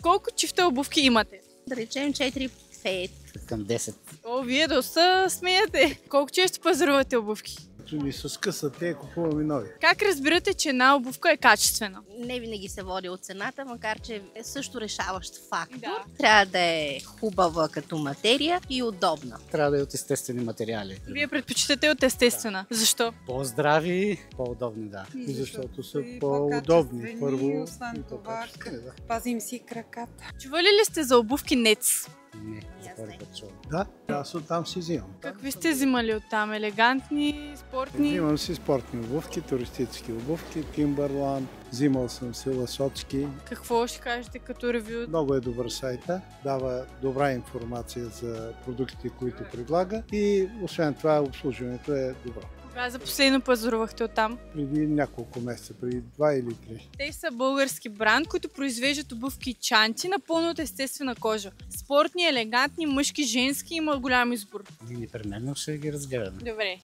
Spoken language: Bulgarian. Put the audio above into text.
Колко чифта обувки имате? Да речем 4-5. Към 10. О, вие доста смеете. Колко често пазарувате обувки? Ни се скъсат, те купуваме нови. Как разбирате, че една обувка е качествена? Не винаги се води от цената, макар че е също решаващ фактор. Да. Трябва да е хубава като материя и удобна. Трябва да е от естествени материали. Вие предпочитате от естествена. Защо? По-здрави, по-удобни, да. И защото са И по-удобни. по-качествени, Първо, освен и това, по-качествени, да. пазим си краката. Чували ли сте за обувки НЕЦ? Не, за първи път чувам. Да, аз оттам си взимам. Какви сте взимали оттам? Елегантни, спортни? Взимам си спортни обувки, туристически обувки, Timberland, взимал съм си ласочки. Какво ще кажете като ревю? Много е добър сайта, дава добра информация за продуктите, които предлага и освен това обслужването е добро. Кога за последно пазарувахте оттам? Преди няколко месеца, преди 2 или 3. Те са български бранд, които произвеждат обувки и чанти напълно от естествена кожа. Спортни, елегантни, мъжки, женски, има голям избор. Ние непременно ще ги разгледаме. Добре.